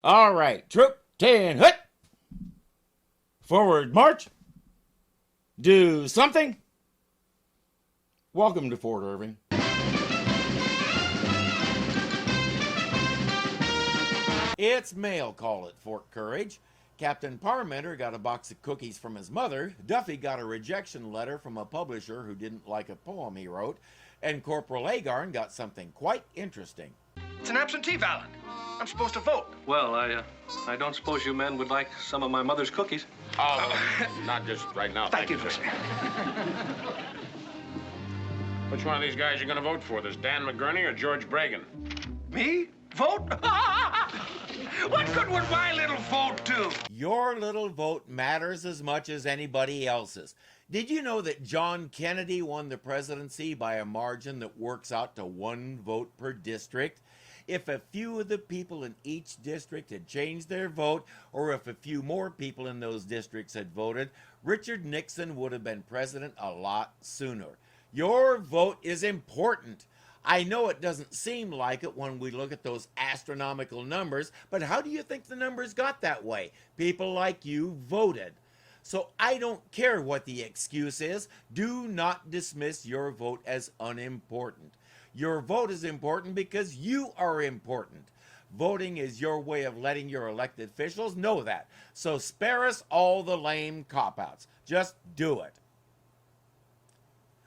All right, troop 10, hut. Forward march. Do something. Welcome to Fort Irving. It's mail call at Fort Courage. Captain Parmenter got a box of cookies from his mother. Duffy got a rejection letter from a publisher who didn't like a poem he wrote. And Corporal Agarn got something quite interesting. It's an absentee ballot. I'm supposed to vote. Well, I don't suppose you men would like some of my mother's cookies. Oh, not just right now. Thank you, sir. Which one of these guys are you going to vote for? This Dan McGurney or George Bregan? Me? Vote? What good would my little vote do? Your little vote matters as much as anybody else's. Did you know that John Kennedy won the presidency by a margin that works out to 1 vote per district? If a few of the people in each district had changed their vote, or if a few more people in those districts had voted, Richard Nixon would have been president a lot sooner. Your vote is important. I know it doesn't seem like it when we look at those astronomical numbers, but how do you think the numbers got that way? People like you voted. So I don't care what the excuse is. Do not dismiss your vote as unimportant. Your vote is important because you are important. Voting is your way of letting your elected officials know that. So spare us all the lame cop-outs. Just do it.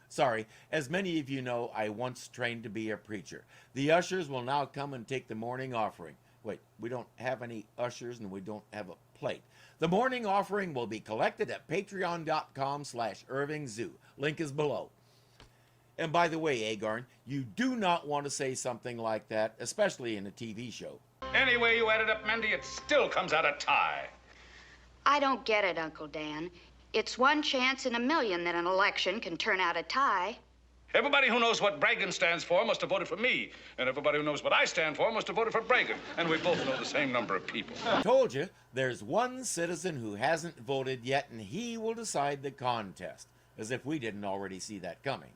Sorry, as many of you know, I once trained to be a preacher. The ushers will now come and take the morning offering. Wait, we don't have any ushers and we don't have a plate. The morning offering will be collected at patreon.com/IrvingZoo. Link is below. And by the way, Agarn, you do not want to say something like that, especially in a TV show. Any way you add it up, Mindy, it still comes out a tie. I don't get it, Uncle Dan. It's 1 chance in a million that an election can turn out a tie. Everybody who knows what Bregan stands for must have voted for me. And everybody who knows what I stand for must have voted for Bregan. And we both know the same number of people. I told you, there's one citizen who hasn't voted yet, and he will decide the contest. As if we didn't already see that coming.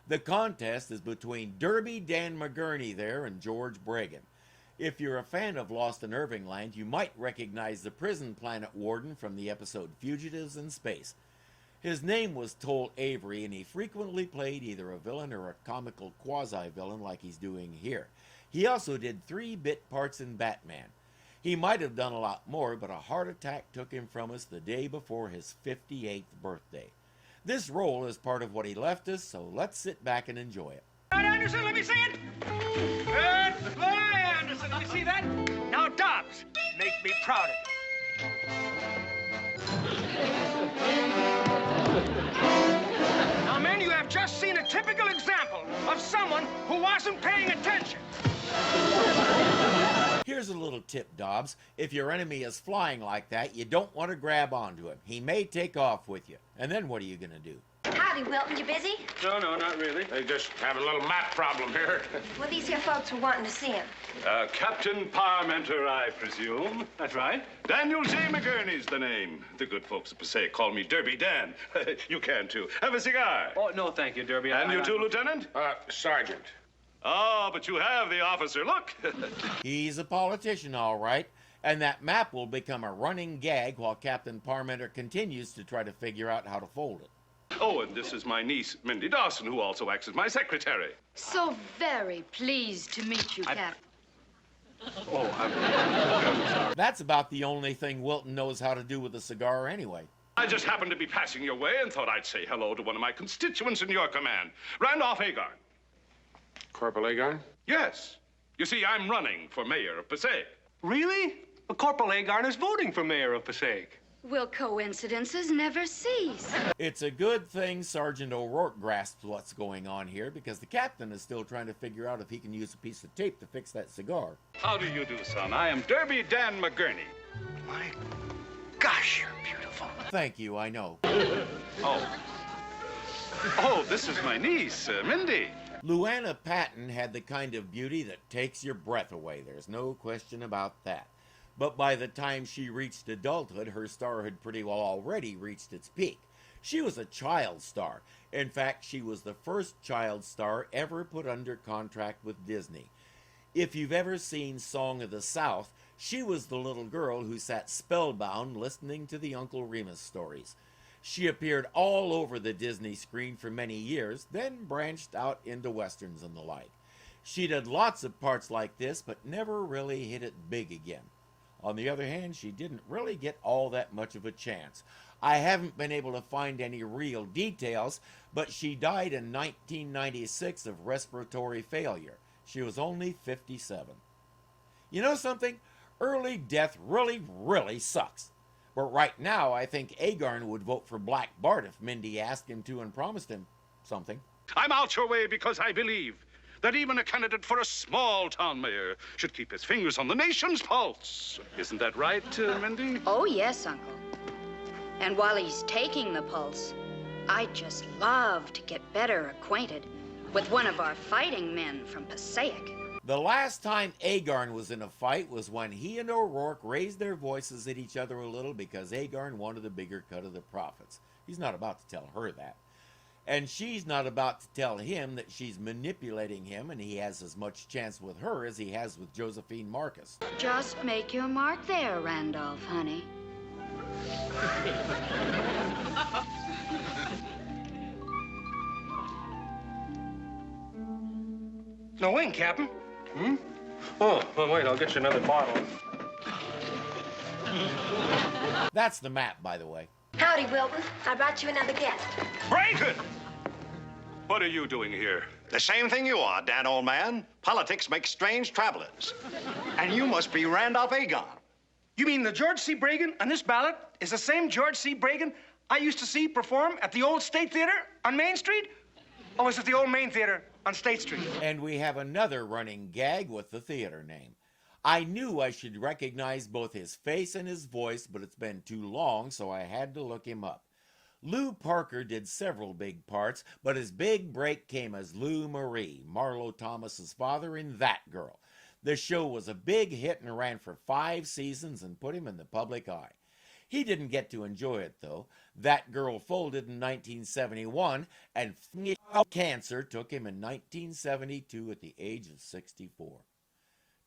The contest is between Derby Dan McGurney there and George Bregan. If you're a fan of Lost in Irving Land, you might recognize the prison planet warden from the episode Fugitives in Space. His name was Toll Avery, and he frequently played either a villain or a comical quasi-villain like he's doing here. He also did 3-bit parts in Batman. He might have done a lot more, but a heart attack took him from us the day before his 58th birthday. This role is part of what he left us, so let's sit back and enjoy it. Anderson, let me see it. Good fly, Anderson. Let me see that. Now, Dobbs, make me proud of you. Now, men, you have just seen a typical example of someone who wasn't paying attention. Here's a little tip, Dobbs. If your enemy is flying like that, you don't want to grab onto him. He may take off with you. And then what are you going to do? Howdy, Wilton. You busy? No, not really. They just have a little map problem here. Well, these here folks were wanting to see him. Captain Parmenter, I presume. That's right. Daniel J. McGurney's the name. The good folks at Passaic call me Derby Dan. You can, too. Have a cigar. Oh, no, thank you, Derby. And you too, Lieutenant? Sergeant. Oh, but you have the officer look. He's a politician, all right. And that map will become a running gag while Captain Parmenter continues to try to figure out how to fold it. Oh, and this is my niece, Mindy Dawson, who also acts as my secretary. So very pleased to meet you, Captain. Oh, I'm sorry. That's about the only thing Wilton knows how to do with a cigar anyway. I just happened to be passing your way and thought I'd say hello to one of my constituents in your command, Randolph Agarn. Corporal Agarn? Yes. You see, I'm running for mayor of Passaic. Really? Well, Corporal Agarn is voting for mayor of Passaic. Will coincidences never cease? It's a good thing Sergeant O'Rourke grasps what's going on here, because the captain is still trying to figure out if he can use a piece of tape to fix that cigar. How do you do, son? I am Derby Dan McGurney. My gosh, you're beautiful. Thank you, I know. Oh, this is my niece, Mindy. Luana Patton had the kind of beauty that takes your breath away. There's no question about that. But by the time she reached adulthood, her star had pretty well already reached its peak. She was a child star. In fact, she was the first child star ever put under contract with Disney. If you've ever seen Song of the South, She was the little girl who sat spellbound listening to the Uncle Remus stories. She appeared all over the Disney screen for many years, then branched out into westerns and the like. She did lots of parts like this, but never really hit it big again. On the other hand, she didn't really get all that much of a chance. I haven't been able to find any real details, but she died in 1996 of respiratory failure. She was only 57. You know something? Early death really sucks. But right now, I think Agarn would vote for Black Bart if Mindy asked him to and promised him something. I'm out your way because I believe that even a candidate for a small town mayor should keep his fingers on the nation's pulse. Isn't that right, Mindy? Oh, yes, Uncle. And while he's taking the pulse, I'd just love to get better acquainted with one of our fighting men from Passaic. The last time Agarn was in a fight was when he and O'Rourke raised their voices at each other a little because Agarn wanted a bigger cut of the profits. He's not about to tell her that. And she's not about to tell him that she's manipulating him and he has as much chance with her as he has with Josephine Marcus. Just make your mark there, Randolph, honey. No wing, Captain. Oh, well, wait, I'll get you another bottle. That's the map, by the way. Howdy, Wilton. I brought you another guest. Reagan! What are you doing here? The same thing you are, Dan, old man. Politics makes strange travelers. And you must be Randolph Agarn. You mean the George C. Bregan on this ballot is the same George C. Bregan I used to see perform at the old State Theater on Main Street? Or was it the old Main Theater on State Street? And we have another running gag with the theater name. I knew I should recognize both his face and his voice, but it's been too long, so I had to look him up. Lou Parker did several big parts, but his big break came as Lou Marie, Marlo Thomas's father in That Girl. The show was a big hit and ran for 5 seasons and put him in the public eye. He didn't get to enjoy it, though. That Girl folded in 1971, and cancer took him in 1972 at the age of 64.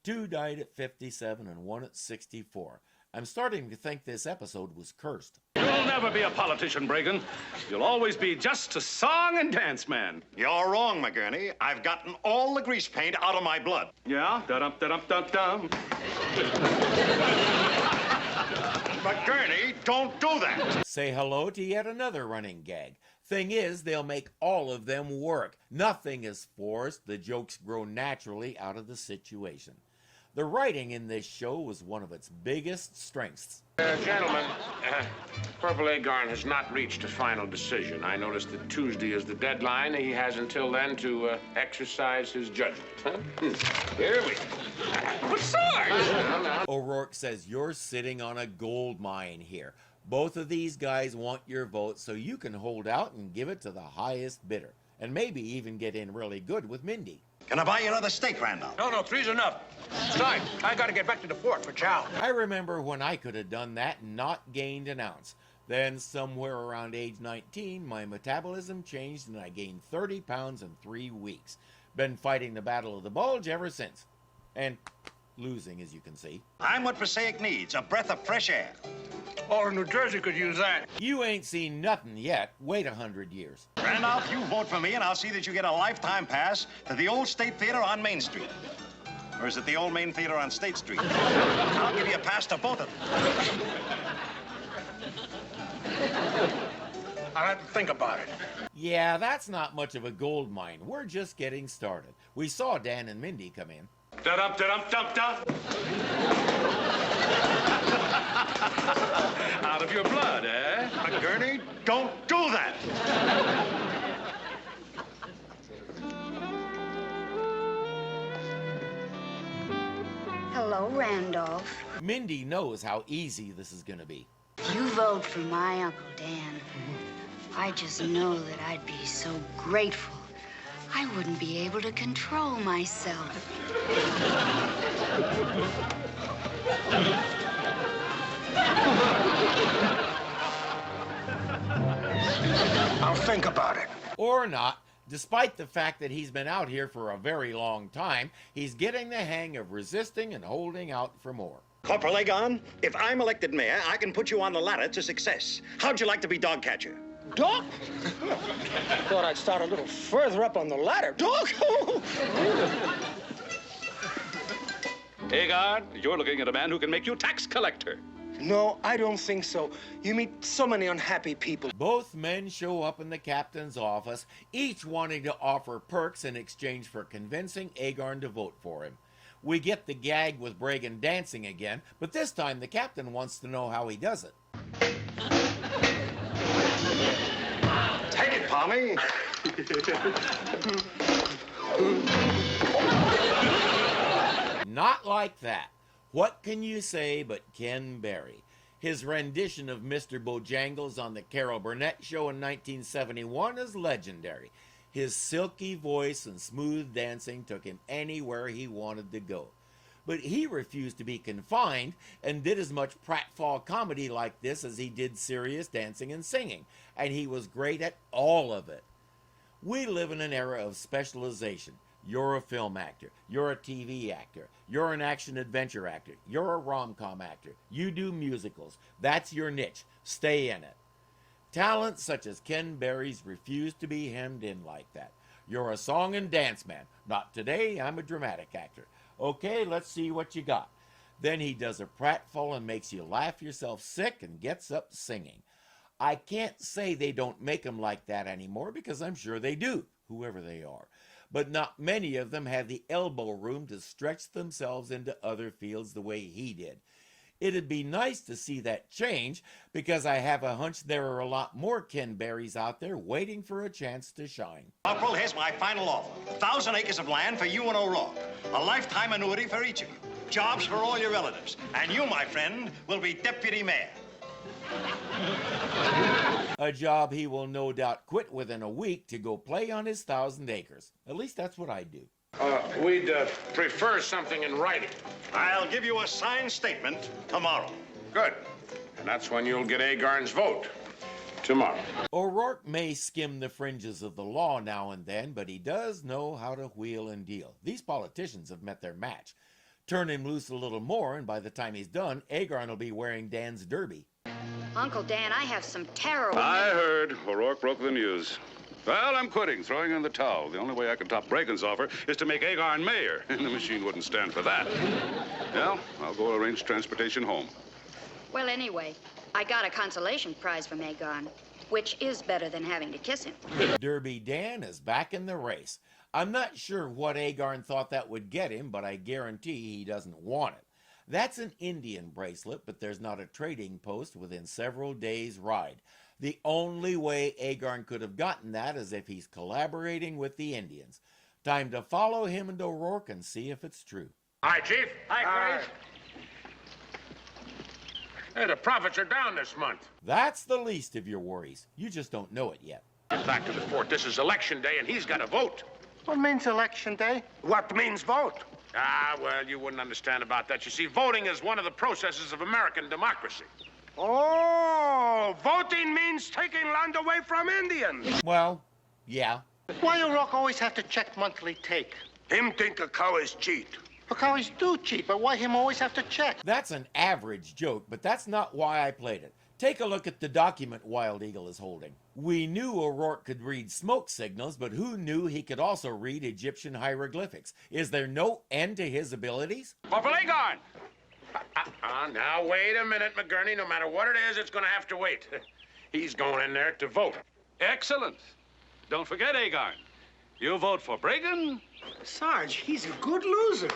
2 died at 57 and 1 at 64. I'm starting to think this episode was cursed. You'll never be a politician, Bregan. You'll always be just a song and dance man. You're wrong, McGurney. I've gotten all the grease paint out of my blood. Yeah? Da-dum-da-dum-dum-dum. McGurney, don't do that. Say hello to yet another running gag. Thing is, they'll make all of them work. Nothing is forced. The jokes grow naturally out of the situation. The writing in this show was one of its biggest strengths. Gentlemen, Corporal Agarn has not reached a final decision. I noticed that Tuesday is the deadline. He has until then to exercise his judgment. Here we go. What sword? O'Rourke says you're sitting on a gold mine here. Both of these guys want your vote, so you can hold out and give it to the highest bidder. And maybe even get in really good with Mindy. Can I buy you another steak, Randolph? No, 3's enough. Besides, I gotta get back to the fort for chow. I remember when I could have done that and not gained an ounce. Then somewhere around age 19, my metabolism changed and I gained 30 pounds in 3 weeks. Been fighting the Battle of the Bulge ever since. And losing, as you can see. I'm what Passaic needs, a breath of fresh air. All of New Jersey could use that. You ain't seen nothing yet. Wait 100 years. Randolph, you vote for me and I'll see that you get a lifetime pass to the old State Theater on Main Street. Or is it the old Main Theater on State Street? I'll give you a pass to both of them. I'll have to think about it. Yeah, that's not much of a gold mine. We're just getting started. We saw Dan and Mindy come in. Da-dum-da-dum-dum-dum. Out of your blood, eh? McGurney, don't do that. Hello, Randolph. Mindy knows how easy this is going to be. You vote for my Uncle Dan. I just know that I'd be so grateful. I wouldn't be able to control myself. I'll think about it. Or not. Despite the fact that he's been out here for a very long time, he's getting the hang of resisting and holding out for more. Corporal Agarn, if I'm elected mayor, I can put you on the ladder to success. How'd you like to be dog catcher? Dog? Thought I'd start a little further up on the ladder. Dog? Agarn, you're looking at a man who can make you tax collector. No, I don't think so. You meet so many unhappy people. Both men show up in the captain's office, each wanting to offer perks in exchange for convincing Agarn to vote for him. We get the gag with Bregan dancing again, but this time the captain wants to know how he does it. Take it, Palmy. Not like that. What can you say but Ken Berry? His rendition of Mr. Bojangles on the Carol Burnett Show in 1971 is legendary. His silky voice and smooth dancing took him anywhere he wanted to go. But he refused to be confined and did as much pratfall comedy like this as he did serious dancing and singing, and he was great at all of it. We live in an era of specialization. You're a film actor, you're a TV actor, you're an action-adventure actor, you're a rom-com actor, you do musicals. That's your niche. Stay in it. Talents such as Ken Berry's refuse to be hemmed in like that. You're a song and dance man. Not today, I'm a dramatic actor. Okay, let's see what you got. Then he does a pratfall and makes you laugh yourself sick and gets up singing. I can't say they don't make them like that anymore because I'm sure they do, whoever they are. But not many of them have the elbow room to stretch themselves into other fields the way he did. It'd be nice to see that change because I have a hunch there are a lot more Ken Berrys out there waiting for a chance to shine. Corporal, here's my final offer. 1,000 acres of land for you and O'Rourke. A lifetime annuity for each of you. Jobs for all your relatives. And you, my friend, will be deputy mayor. A job he will no doubt quit within a week to go play on his 1,000 acres. At least that's what I do. We'd prefer something in writing. I'll give you a signed statement tomorrow. Good. And that's when you'll get Agarn's vote. Tomorrow. O'Rourke may skim the fringes of the law now and then, but he does know how to wheel and deal. These politicians have met their match. Turn him loose a little more, and by the time he's done, Agarn will be wearing Dan's derby. Uncle Dan, I have some terrible... I heard. O'Rourke broke the news. Well, I'm quitting, throwing in the towel. The only way I can top Bregan's offer is to make Agarn mayor, and the machine wouldn't stand for that. Well, I'll go arrange transportation home. Well, anyway, I got a consolation prize from Agarn, which is better than having to kiss him. Derby Dan is back in the race. I'm not sure what Agarn thought that would get him, but I guarantee he doesn't want it. That's an Indian bracelet, but there's not a trading post within several days' ride. The only way Agarn could have gotten that is if he's collaborating with the Indians. Time to follow him and O'Rourke and see if it's true. Hi, Chief. Hi, Grace. Hey, the profits are down this month. That's the least of your worries. You just don't know it yet. Back to the fort. This is election day, and he's got to vote. What means election day? What means vote? Ah, well, you wouldn't understand about that. You see, voting is one of the processes of American democracy. Oh, voting means taking land away from Indians. Well, yeah. Why O'Rourke always have to check monthly take? Him think a cow is cheat. The cows do cheat, but why him always have to check? That's an average joke, but that's not why I played it. Take a look at the document Wild Eagle is holding. We knew O'Rourke could read smoke signals, but who knew he could also read Egyptian hieroglyphics? Is there no end to his abilities? Corporal Agarn! Now, wait a minute, McGurney. No matter what it is, it's going to have to wait. He's going in there to vote. Excellent. Don't forget, Agarn. You vote for Bregan, Sarge, he's a good loser.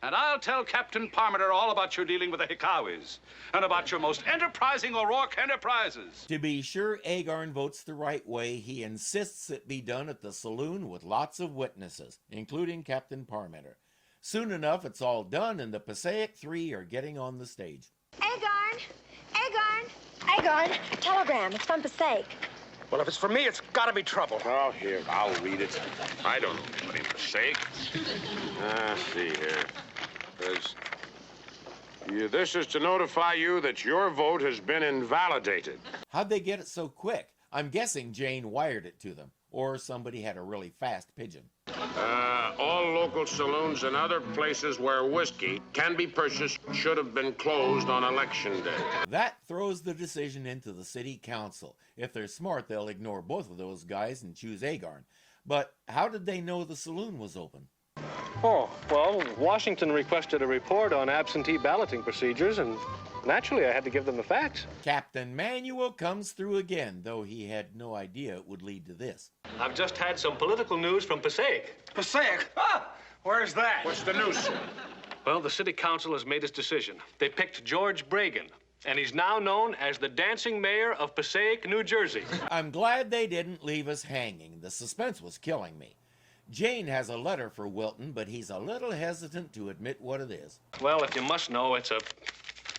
and I'll tell Captain Parmenter all about your dealing with the Hikawis and about your most enterprising O'Rourke enterprises. To be sure Agarn votes the right way, he insists it be done at the saloon with lots of witnesses, including Captain Parmenter. Soon enough, it's all done, and the Passaic 3 are getting on the stage. Agarn! Agarn! Agarn, telegram. It's from Passaic. Well, if it's for me, it's got to be trouble. Oh, here, I'll read it. I don't know anybody in Passaic. See here. This is to notify you that your vote has been invalidated. How'd they get it so quick? I'm guessing Jane wired it to them. or somebody had a really fast pigeon. All local saloons and other places where whiskey can be purchased should have been closed on election day. That throws the decision into the city council. If they're smart, they'll ignore both of those guys and choose Agarn. But how did they know the saloon was open? Oh, well, Washington requested a report on absentee balloting procedures, and naturally I had to give them the facts. Captain Manuel comes through again, though he had no idea it would lead to this. I've just had some political news from Passaic. Passaic? Ah, where's that? What's the news? Well, the city council has made its decision. They picked George Bregan, and he's now known as the dancing mayor of Passaic, New Jersey. I'm glad they didn't leave us hanging. The suspense was killing me. Jane has a letter for Wilton, but he's a little hesitant to admit what it is. Well, if you must know, it's a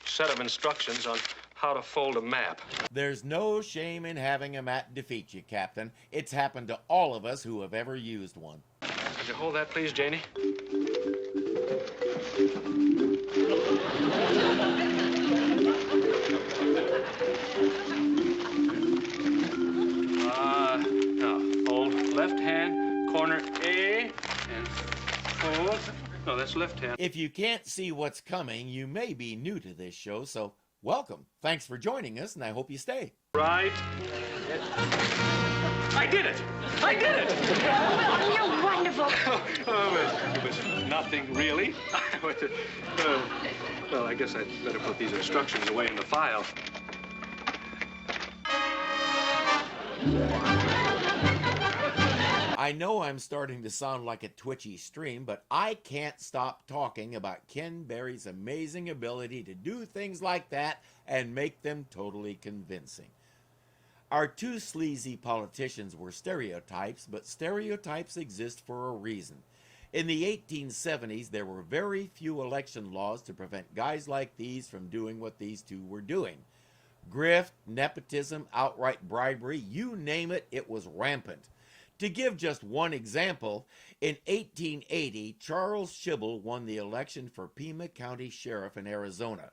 set of instructions on how to fold a map. There's no shame in having a map defeat you, Captain. It's happened to all of us who have ever used one. Could you hold that, please, Janie? Now, hold left hand, corner A, and fold. No, that's left hand. If you can't see what's coming, you may be new to this show, so welcome. Thanks for joining us, and I hope you stay. Right. I did it! I did it! Oh, you're wonderful. It was nothing, really. Well, I guess I'd better put these instructions away in the file. I know I'm starting to sound like a twitchy stream, but I can't stop talking about Ken Berry's amazing ability to do things like that and make them totally convincing. Our two sleazy politicians were stereotypes, but stereotypes exist for a reason. In the 1870s, there were very few election laws to prevent guys like these from doing what these two were doing. Grift, nepotism, outright bribery, you name it, it was rampant. To give just one example, in 1880, Charles Schibel won the election for Pima County Sheriff in Arizona.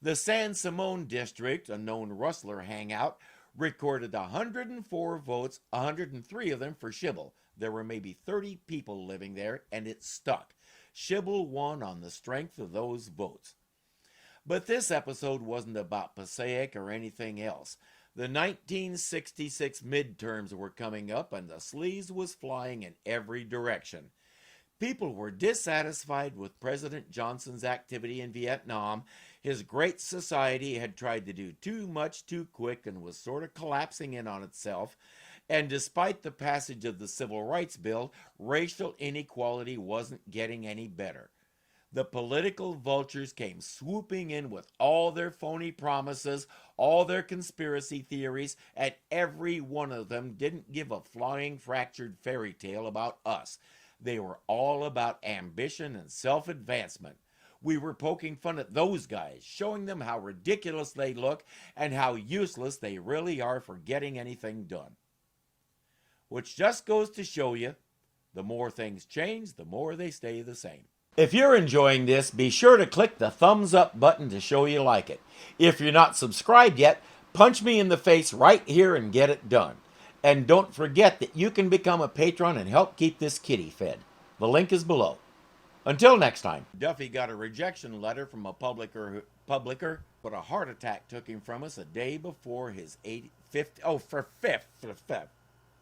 The San Simon District, a known rustler hangout, recorded 104 votes, 103 of them for Schibel. There were maybe 30 people living there, and it stuck. Schibel won on the strength of those votes. But this episode wasn't about Passaic or anything else. The 1966 midterms were coming up, and the sleaze was flying in every direction. People were dissatisfied with President Johnson's activity in Vietnam. His great society had tried to do too much too quick and was sort of collapsing in on itself. And despite the passage of the Civil Rights Bill, racial inequality wasn't getting any better. The political vultures came swooping in with all their phony promises, all their conspiracy theories, and every one of them didn't give a flying fractured fairy tale about us. They were all about ambition and self-advancement. We were poking fun at those guys, showing them how ridiculous they look and how useless they really are for getting anything done. Which just goes to show you, the more things change, the more they stay the same. If you're enjoying this, be sure to click the thumbs up button to show you like it. If you're not subscribed yet, punch me in the face right here and get it done. And don't forget that you can become a patron and help keep this kitty fed. The link is below. Until next time. Duffy got a rejection letter from a publisher, but a heart attack took him from us a day before his 85th.